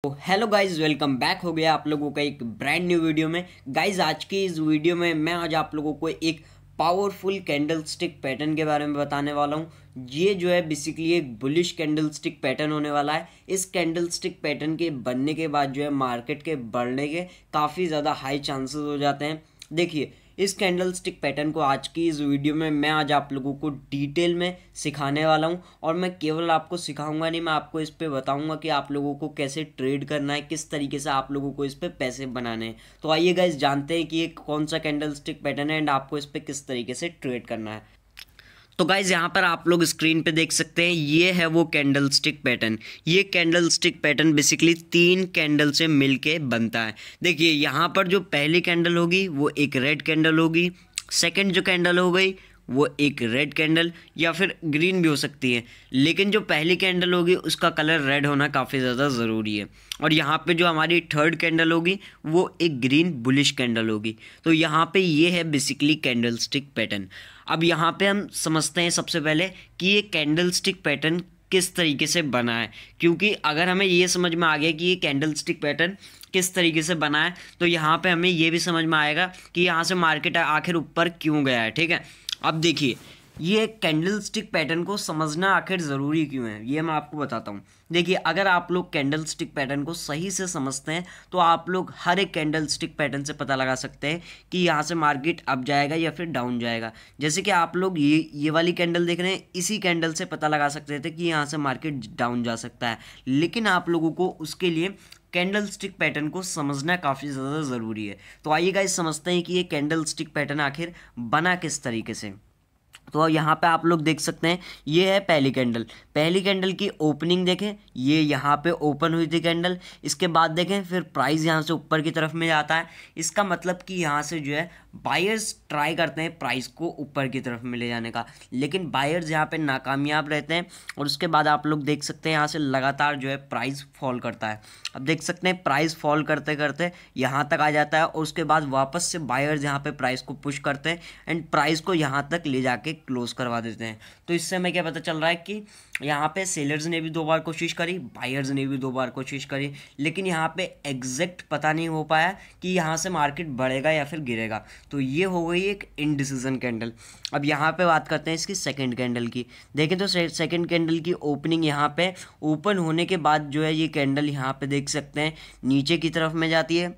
तो hello guys, welcome back हो गया आप लोगों का एक ब्रांड न्यू वीडियो में। गाइज आज की इस वीडियो में मैं आज आप लोगों को एक पावरफुल कैंडल स्टिक पैटर्न के बारे में बताने वाला हूँ। ये जो है बेसिकली एक बुलिश कैंडल स्टिक पैटर्न होने वाला है। इस कैंडल स्टिक पैटर्न के बनने के बाद जो है मार्केट के बढ़ने के काफ़ी ज़्यादा हाई चांसेस हो जाते हैं। देखिए, इस कैंडल स्टिक पैटर्न को आज की इस वीडियो में मैं आज आप लोगों को डिटेल में सिखाने वाला हूं। और मैं केवल आपको सिखाऊंगा नहीं, मैं आपको इस पे बताऊंगा कि आप लोगों को कैसे ट्रेड करना है, किस तरीके से आप लोगों को इस पे पैसे बनाने हैं। तो आइए गाइस जानते हैं कि ये कौन सा कैंडल स्टिक पैटर्न है एंड आपको इस पे किस तरीके से ट्रेड करना है। तो गाइज यहाँ पर आप लोग स्क्रीन पे देख सकते हैं, ये है वो कैंडल स्टिक पैटर्न। ये candle stick pattern basically 3 candle से मिलके बनता है। देखिए यहाँ पर जो पहली कैंडल होगी वो एक रेड कैंडल होगी, सेकंड जो कैंडल हो गई वो एक रेड कैंडल या फिर ग्रीन भी हो सकती है, लेकिन जो पहली कैंडल होगी उसका कलर रेड होना काफ़ी ज़्यादा ज़रूरी है। और यहाँ पे जो हमारी थर्ड कैंडल होगी वो एक ग्रीन बुलिश कैंडल होगी। तो यहाँ पे ये है बेसिकली कैंडल स्टिक पैटर्न। अब यहाँ पे हम समझते हैं सबसे पहले कि ये कैंडल स्टिक पैटर्न किस तरीके से बना है, क्योंकि अगर हमें ये समझ में आ गया कि ये कैंडल स्टिक पैटर्न किस तरीके से बना है तो यहाँ पे हमें ये भी समझ में आएगा कि यहाँ से मार्केट आखिर ऊपर क्यों गया है। ठीक है, अब देखिए ये कैंडल स्टिक पैटर्न को समझना आखिर ज़रूरी क्यों है ये मैं आपको बताता हूँ। देखिए, अगर आप लोग कैंडल स्टिक पैटर्न को सही से समझते हैं तो आप लोग हर एक कैंडल स्टिक पैटर्न से पता लगा सकते हैं कि यहाँ से मार्केट अप जाएगा या फिर डाउन जाएगा। जैसे कि आप लोग ये वाली कैंडल देख रहे हैं, इसी कैंडल से पता लगा सकते थे कि यहाँ से मार्केट डाउन जा सकता है। लेकिन आप लोगों को उसके लिए कैंडल स्टिक पैटर्न को समझना काफ़ी ज़्यादा ज़रूरी है। तो आइए गाइस समझते हैं कि ये कैंडल स्टिक पैटर्न आखिर बना किस तरीके से। तो यहाँ पे आप लोग देख सकते हैं, ये है पहली कैंडल। पहली कैंडल की ओपनिंग देखें, ये यहाँ पे ओपन हुई थी कैंडल। इसके बाद देखें फिर प्राइस यहाँ से ऊपर की तरफ में जाता है। इसका मतलब कि यहाँ से जो है बायर्स ट्राई करते हैं प्राइस को ऊपर की तरफ में ले जाने का, लेकिन बायर्स यहाँ पे नाकामयाब रहते हैं। और उसके बाद आप लोग देख सकते हैं यहाँ से लगातार जो है प्राइस फॉल करता है। अब देख सकते हैं प्राइस फॉल करते करते यहाँ तक आ जाता है और उसके बाद वापस से बायर्स यहाँ पे प्राइस को पुश करते हैं एंड प्राइस को यहाँ तक ले जाके क्लोज करवा देते हैं। तो इससे हमें क्या पता चल रहा है कि यहाँ पे सेलर्स ने भी 2 बार कोशिश करी, बायर्स ने भी 2 बार कोशिश करी, लेकिन यहाँ पे एग्जैक्ट पता नहीं हो पाया कि यहाँ से मार्केट बढ़ेगा या फिर गिरेगा। तो ये हो गई एक इनडिसीजन कैंडल। अब यहाँ पे बात करते हैं इसकी सेकंड कैंडल की। देखें तो सेकंड कैंडल की ओपनिंग यहाँ पे ओपन होने के बाद जो है ये कैंडल यहाँ पे देख सकते हैं नीचे की तरफ में जाती है।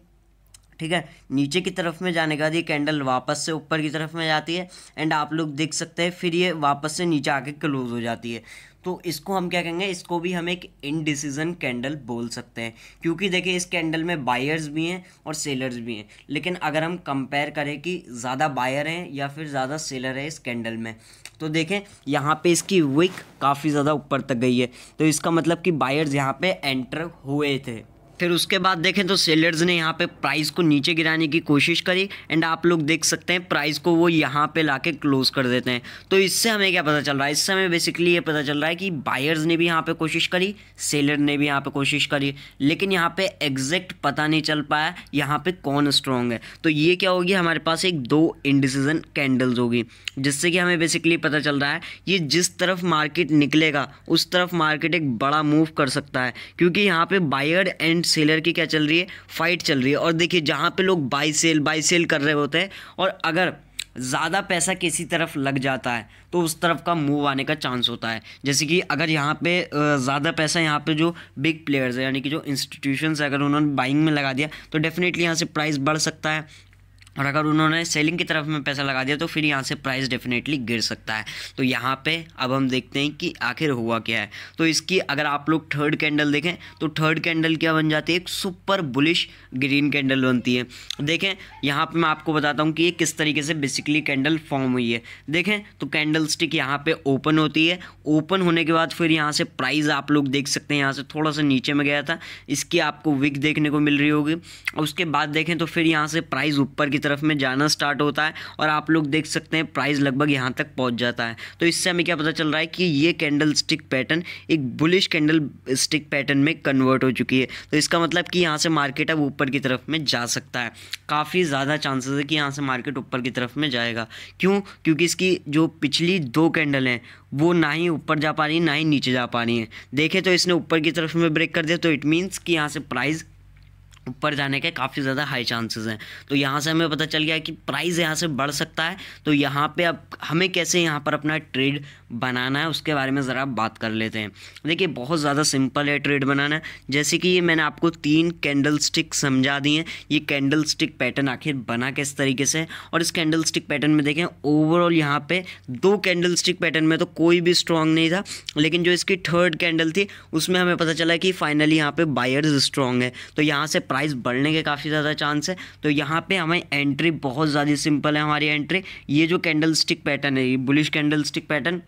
ठीक है, नीचे की तरफ में जाने के बाद ये कैंडल वापस से ऊपर की तरफ में जाती है एंड आप लोग देख सकते हैं फिर ये वापस से नीचे आके क्लोज हो जाती है। तो इसको हम क्या कहेंगे, इसको भी हम एक इनडिसीजन कैंडल बोल सकते हैं, क्योंकि देखिए इस कैंडल में बायर्स भी हैं और सेलर्स भी हैं। लेकिन अगर हम कंपेयर करें कि ज़्यादा बायर हैं या फिर ज़्यादा सेलर है इस कैंडल में, तो देखें यहाँ पे इसकी विक काफ़ी ज़्यादा ऊपर तक गई है। तो इसका मतलब कि बायर्स यहाँ पे एंटर हुए थे। फिर उसके बाद देखें तो सेलर्स ने यहाँ पे प्राइस को नीचे गिराने की कोशिश करी एंड आप लोग देख सकते हैं प्राइस को वो यहाँ पे लाके क्लोज कर देते हैं। तो इससे हमें क्या पता चल रहा है, इससे हमें बेसिकली ये पता चल रहा है कि बायर्स ने भी यहाँ पे कोशिश करी, सेलर ने भी यहाँ पे कोशिश करी, लेकिन यहाँ पे एग्जैक्ट पता नहीं चल पाया यहाँ पे कौन स्ट्रॉन्ग है। तो ये क्या होगी, हमारे पास एक 2 इनडिसीजन कैंडल्स होगी, जिससे कि हमें बेसिकली पता चल रहा है ये जिस तरफ मार्केट निकलेगा उस तरफ मार्केट एक बड़ा मूव कर सकता है, क्योंकि यहाँ पे बायर एंड सेलर की क्या चल रही है, फाइट चल रही है। और देखिए जहाँ पे लोग बाई सेल कर रहे होते हैं और अगर ज़्यादा पैसा किसी तरफ लग जाता है तो उस तरफ का मूव आने का चांस होता है। जैसे कि अगर यहाँ पे ज़्यादा पैसा यहाँ पे जो बिग प्लेयर्स है यानी कि जो इंस्टीट्यूशंस है, अगर उन्होंने बाइंग में लगा दिया तो डेफिनेटली यहाँ से प्राइस बढ़ सकता है, और अगर उन्होंने सेलिंग की तरफ में पैसा लगा दिया तो फिर यहाँ से प्राइस डेफिनेटली गिर सकता है। तो यहाँ पे अब हम देखते हैं कि आखिर हुआ क्या है। तो इसकी अगर आप लोग थर्ड कैंडल देखें तो थर्ड कैंडल क्या बन जाती है, एक सुपर बुलिश ग्रीन कैंडल बनती है। देखें यहाँ पे मैं आपको बताता हूँ कि ये किस तरीके से बेसिकली कैंडल फॉर्म हुई है। देखें तो कैंडल स्टिक यहाँ पे ओपन होती है, ओपन होने के बाद फिर यहाँ से प्राइस आप लोग देख सकते हैं यहाँ से थोड़ा सा नीचे में गया था, इसकी आपको विक देखने को मिल रही होगी। और उसके बाद देखें तो फिर यहाँ से प्राइस ऊपर की तरफ में जाना स्टार्ट होता है और आप लोग देख सकते हैं प्राइस लगभग यहाँ तक पहुँच जाता है। तो इससे हमें क्या पता चल रहा है कि ये कैंडल स्टिक पैटर्न एक बुलिश कैंडल स्टिक पैटर्न में कन्वर्ट हो चुकी है। तो इसका मतलब कि यहाँ से मार्केट अब ऊपर की तरफ में जा सकता है। काफ़ी ज़्यादा चांसेस है कि यहाँ से मार्केट ऊपर की तरफ में जाएगा। क्यों? क्योंकि इसकी जो पिछली 2 कैंडल हैं वो ना ही ऊपर जा पा रही है ना ही नीचे जा पा रही है। देखें तो इसने ऊपर की तरफ में ब्रेक कर दिया, तो इट मीन्स कि यहाँ से प्राइस ऊपर जाने के काफ़ी ज़्यादा हाई चांसेस हैं। तो यहाँ से हमें पता चल गया कि प्राइस यहाँ से बढ़ सकता है। तो यहाँ पे अब हमें कैसे यहाँ पर अपना ट्रेड बनाना है उसके बारे में ज़रा बात कर लेते हैं। देखिए बहुत ज़्यादा सिंपल है ट्रेड बनाना। जैसे कि ये मैंने आपको 3 कैंडल स्टिक समझा दी हैं। ये कैंडल स्टिक पैटर्न आखिर बना किस तरीके से, और इस कैंडल स्टिक पैटर्न में देखें ओवरऑल यहाँ पे 2 कैंडल स्टिक पैटर्न में तो कोई भी स्ट्रॉन्ग नहीं था, लेकिन जो इसकी 3rd कैंडल थी उसमें हमें पता चला कि फाइनली यहाँ पे बायर्स स्ट्रॉन्ग है। तो यहाँ से प्राइस बढ़ने के काफ़ी ज़्यादा चांस है। तो यहाँ पे हमें एंट्री बहुत ज़्यादा सिंपल है। हमारी एंट्री ये जो कैंडल स्टिक पैटर्न है, ये बुलिश कैंडल स्टिक पैटर्न,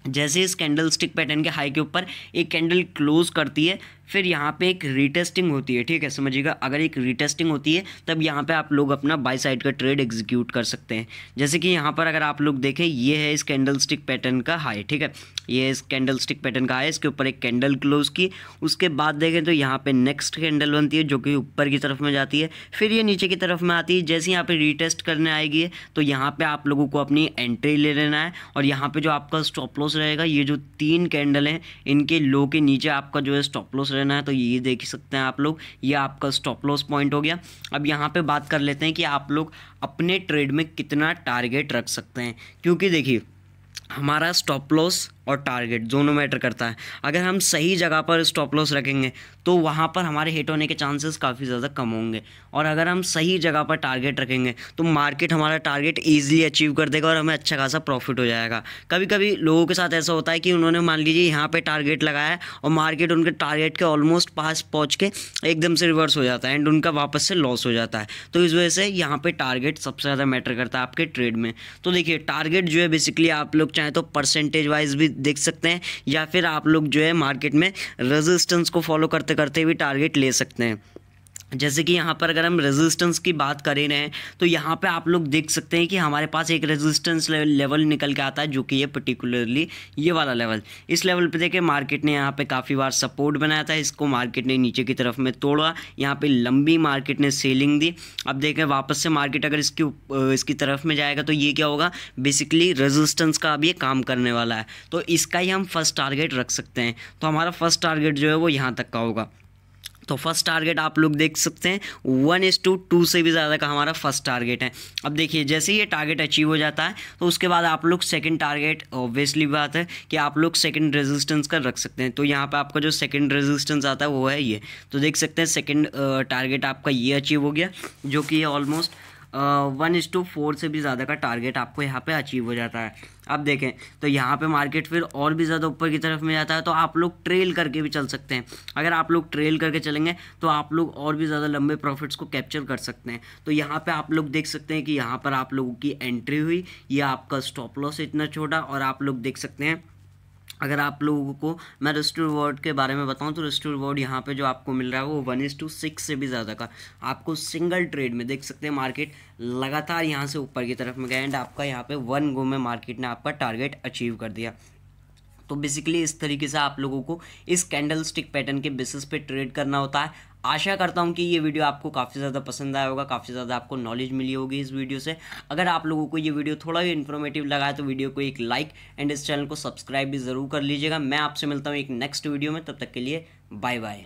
जैसे इस कैंडल स्टिक पैटर्न के हाई के ऊपर एक कैंडल क्लोज करती है, फिर यहाँ पे एक रीटेस्टिंग होती है। ठीक है, समझिएगा, अगर एक रीटेस्टिंग होती है तब यहाँ पे आप लोग अपना बाय साइड का ट्रेड एग्जीक्यूट कर सकते हैं। जैसे कि यहाँ पर अगर आप लोग देखें, ये है इस कैंडल स्टिक पैटर्न का हाई। ठीक है, ये इस कैंडल स्टिक पैटर्न का हाई, इसके ऊपर एक कैंडल क्लोज की, उसके बाद देखें तो यहाँ पे नेक्स्ट कैंडल बनती है जो कि ऊपर की तरफ में जाती है, फिर ये नीचे की तरफ में आती है। जैसे यहाँ पे रीटेस्ट करने आएगी तो यहाँ पे आप लोगों को अपनी एंट्री ले लेना है, और यहाँ पे जो आपका स्टॉप लॉस रहेगा, ये जो 3 कैंडल हैं इनके लो के नीचे आपका जो है स्टॉप लॉस रहना है। तो ये देख सकते हैं आप लोग, ये आपका स्टॉप लॉस पॉइंट हो गया। अब यहाँ पे बात कर लेते हैं कि आप लोग अपने ट्रेड में कितना टारगेट रख सकते हैं, क्योंकि देखिए हमारा स्टॉप लॉस और टारगेट दोनों मैटर करता है। अगर हम सही जगह पर स्टॉप लॉस रखेंगे तो वहाँ पर हमारे हिट होने के चांसेस काफ़ी ज़्यादा कम होंगे, और अगर हम सही जगह पर टारगेट रखेंगे तो मार्केट हमारा टारगेट ईजिली अचीव कर देगा और हमें अच्छा खासा प्रॉफिट हो जाएगा। कभी कभी लोगों के साथ ऐसा होता है कि उन्होंने मान लीजिए यहाँ पे टारगेट लगाया है और मार्केट उनके टारगेट के ऑलमोस्ट पास पहुँच के एकदम से रिवर्स हो जाता है एंड उनका वापस से लॉस हो जाता है। तो इस वजह से यहाँ पर टारगेट सबसे ज़्यादा मैटर करता है आपके ट्रेड में। तो देखिए टारगेट जो है बेसिकली आप लोग चाहें तो परसेंटेज वाइज भी देख सकते हैं, या फिर आप लोग जो है मार्केट में रेजिस्टेंस को फॉलो करते करते भी टारगेट ले सकते हैं। जैसे कि यहाँ पर अगर हम रेजिस्टेंस की बात कर रहे हैं तो यहाँ पे आप लोग देख सकते हैं कि हमारे पास एक रेजिस्टेंस लेवल निकल के आता है, जो कि ये पर्टिकुलरली ये वाला लेवल। इस लेवल पे देखें मार्केट ने यहाँ पे काफ़ी बार सपोर्ट बनाया था, इसको मार्केट ने नीचे की तरफ में तोड़ा, यहाँ पे लंबी मार्केट ने सेलिंग दी। अब देखें वापस से मार्केट अगर इसकी तरफ में जाएगा तो ये क्या होगा, बेसिकली रेजिस्टेंस का अब ये काम करने वाला है। तो इसका ही हम फर्स्ट टारगेट रख सकते हैं। तो हमारा फर्स्ट टारगेट जो है वो यहाँ तक का होगा। तो फर्स्ट टारगेट आप लोग देख सकते हैं 1:2 से भी ज़्यादा का हमारा फर्स्ट टारगेट है। अब देखिए जैसे ही ये टारगेट अचीव हो जाता है तो उसके बाद आप लोग सेकंड टारगेट, ऑब्वियसली बात है कि आप लोग सेकंड रेजिस्टेंस का रख सकते हैं। तो यहाँ पे आपका जो सेकंड रेजिस्टेंस आता है वो है ये। तो देख सकते हैं सेकंड टारगेट आपका ये अचीव हो गया, जो कि ऑलमोस्ट 1:4 से भी ज़्यादा का टारगेट आपको यहाँ पे अचीव हो जाता है। अब देखें तो यहाँ पे मार्केट फिर और भी ज़्यादा ऊपर की तरफ में जाता है, तो आप लोग ट्रेल करके भी चल सकते हैं। अगर आप लोग ट्रेल करके चलेंगे तो आप लोग और भी ज़्यादा लंबे प्रॉफिट्स को कैप्चर कर सकते हैं। तो यहाँ पे आप लोग देख सकते हैं कि यहाँ पर आप लोगों की एंट्री हुई, ये आपका स्टॉप लॉस इतना छोटा, और आप लोग देख सकते हैं अगर आप लोगों को मैं रिस्क रिवॉर्ड के बारे में बताऊं तो रिस्क रिवॉर्ड यहाँ पे जो आपको मिल रहा है वो 1:6 से भी ज़्यादा का आपको सिंगल ट्रेड में देख सकते हैं। मार्केट लगातार यहाँ से ऊपर की तरफ में गया एंड आपका यहाँ पे 1 गो में मार्केट ने आपका टारगेट अचीव कर दिया। तो बेसिकली इस तरीके से आप लोगों को इस कैंडल स्टिक पैटर्न के बेसिस पे ट्रेड करना होता है। आशा करता हूं कि ये वीडियो आपको काफ़ी ज़्यादा पसंद आया होगा, काफ़ी ज़्यादा आपको नॉलेज मिली होगी इस वीडियो से। अगर आप लोगों को ये वीडियो थोड़ा भी इन्फॉर्मेटिव लगा है तो वीडियो को एक लाइक एंड इस चैनल को सब्सक्राइब भी ज़रूर कर लीजिएगा। मैं आपसे मिलता हूँ एक नेक्स्ट वीडियो में, तब तक के लिए बाय बाय।